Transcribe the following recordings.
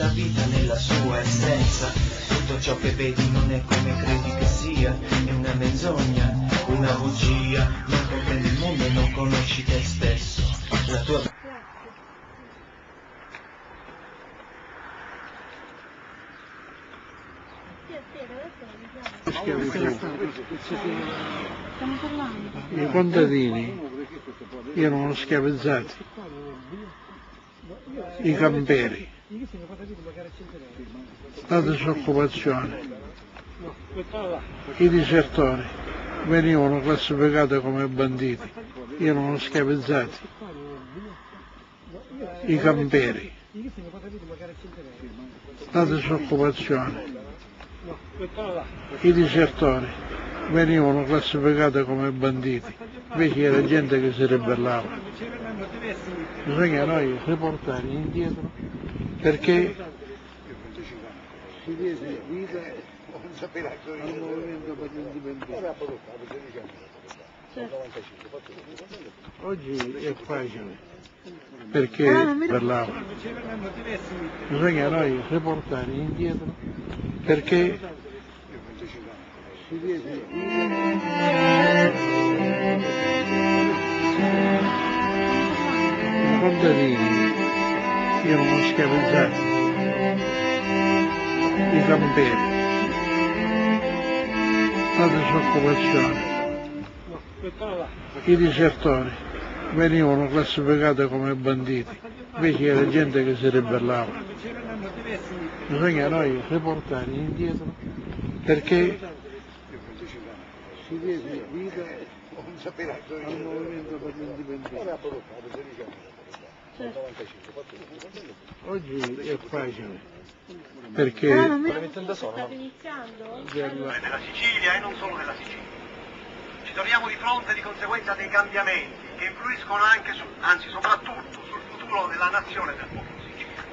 la vita nella sua essenza. Tutto ciò che vedi non è come credi che sia, è una menzogna, una bugia. Non comprendi il mondo e non conosci te stesso. La tua Stiamo parlando. I contadini erano schiavizzati, i camperi, la disoccupazione, i disertori venivano classificati come banditi, erano schiavizzati, i camperi, la disoccupazione, i disertori venivano classificati come banditi, invece era gente che si ribellava. Bisogna noi riportare indietro perché si diede vita al movimento per l'indipendenza. Oggi è facile perché ribellavano. Bisogna noi riportare indietro perché si diede i contadini erano schiavizzati, i camperi, la disoccupazione, i disertori venivano classificati come banditi, invece era gente che si ribellava. Bisogna noi riportare indietro perché si diede vita al movimento per l'indipendenza. Oggi è facile perché State iniziando? Della Sicilia e non solo della Sicilia. Ci troviamo di fronte di conseguenza a dei cambiamenti che influiscono anche anzi soprattutto sul futuro della nazione e del popolo siciliano.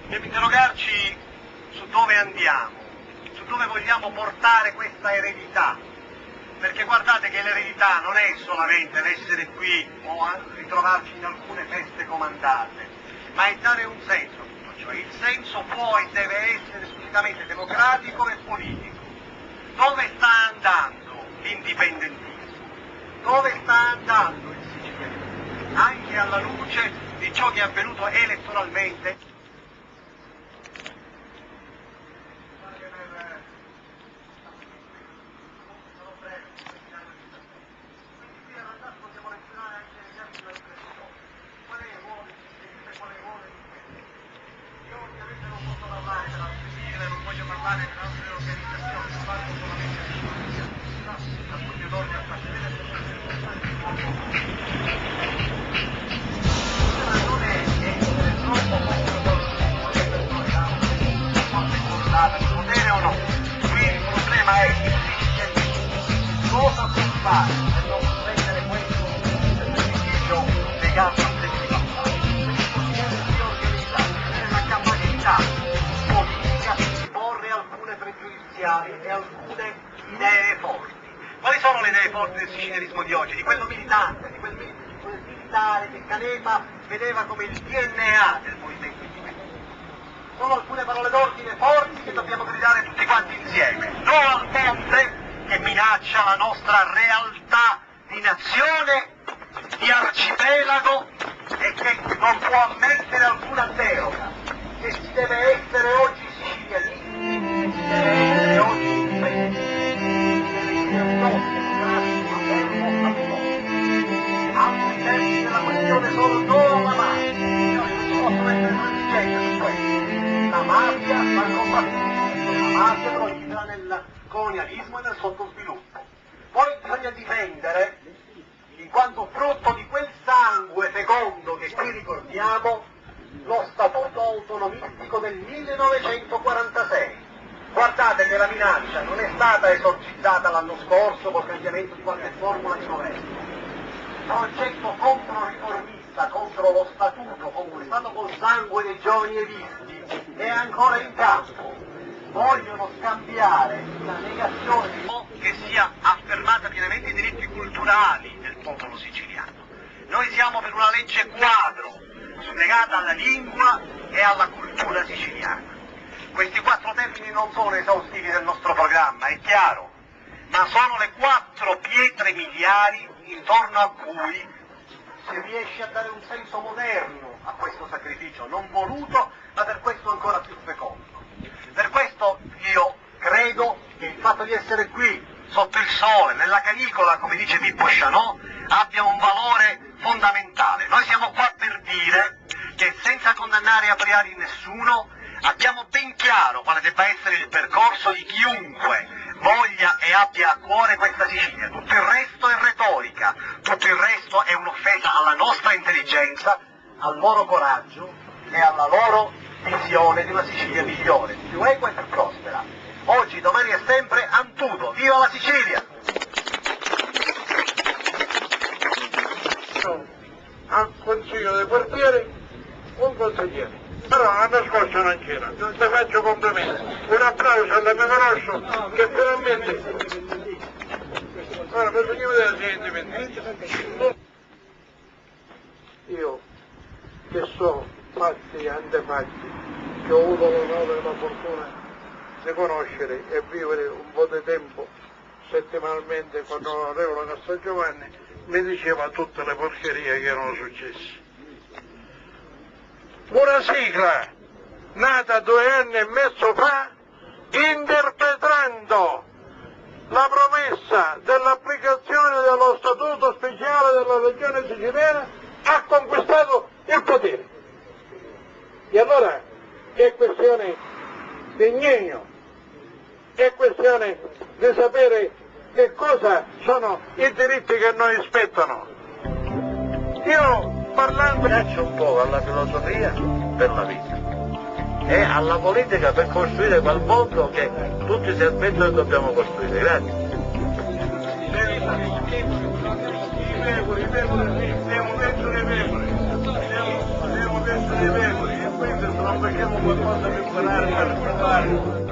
Dobbiamo interrogarci su dove andiamo, su dove vogliamo portare questa eredità, perché guardate che l'eredità non è solamente l'essere qui o ritrovarci in alcune feste comandate, ma è dare un senso a tutto ciò. Il senso può e deve essere squisitamente democratico e politico. Dove sta andando l'indipendentismo? Dove sta andando il sicilianesimo? Anche alla luce di ciò che è avvenuto elettoralmente. E alcune idee forti. Quali sono le idee forti del sicilianismo di oggi? Di quello militante, di quel militare che Canepa vedeva come il DNA del movimento indipendente. Sono alcune parole d'ordine forti che dobbiamo gridare tutti quanti insieme. No al ponte che minaccia la nostra realtà di nazione, di arcipelago e che non può ammettere alcuna deroga, che si deve essere oggi siciliani. Altri tempi della questione sono no alla mafia. Io non posso mettere transigente su questo. La mafia va combattuta, la mafia prolifera nel colonialismo e nel sottosviluppo. Poi bisogna difendere, in quanto frutto di quel sangue fecondo che qui ricordiamo, lo Statuto autonomistico del 1946. Guardate che la minaccia non è stata esorcizzata l'anno scorso col cambiamento di qualche formula di governo. Il progetto controriformista contro lo Statuto, conquistato col sangue dei giovani evisti, è ancora in campo. Vogliono scambiare la negazione che sia affermata pienamente i diritti culturali del popolo siciliano. Noi siamo per una legge quadro legata alla lingua e alla cultura siciliana. sono esaustivi del nostro programma, è chiaro, ma sono le 4 pietre miliari intorno a cui si riesce a dare un senso moderno a questo sacrificio, non voluto, ma per questo ancora più fecondo. Per questo io credo che il fatto di essere qui, sotto il sole, nella canicola, come dice Pippo Chanot, abbia un valore fondamentale. Noi siamo qua per dire che, senza condannare a priori nessuno, abbiamo ben chiaro quale debba essere il percorso di chiunque voglia e abbia a cuore questa Sicilia. Tutto il resto è retorica, tutto il resto è un'offesa alla nostra intelligenza, al loro coraggio e alla loro visione di una Sicilia migliore, più equa e più prospera. Oggi, domani e sempre, Antudo, viva la Sicilia! Al consiglio dei quartieri un consigliere, però l'anno scorso non c'era, non ti faccio complimenti, un applauso all'amico Rosso che finalmente, ora bisogna vedere se è indipendente. Io che so fatti e antefatti, che ho avuto l'onore e la fortuna di conoscere e vivere un po' di tempo settimanalmente con l'onorevole Castelgiovanni, mi diceva tutte le porcherie che erano successe. Una sigla nata 2 anni e mezzo fa, interpretando la promessa dell'applicazione dello statuto speciale della regione siciliana, ha conquistato il potere. E allora è questione di ingegno, è questione di sapere che cosa sono i diritti che noi spettano. Io parlando Piaccio un po' alla filosofia per la vita e alla politica per costruire quel mondo che tutti si aspettano e dobbiamo costruire. Grazie. Siamo dentro le pecore, siamo dentro le pecore e quindi se non facciamo qualcosa per imparare per provare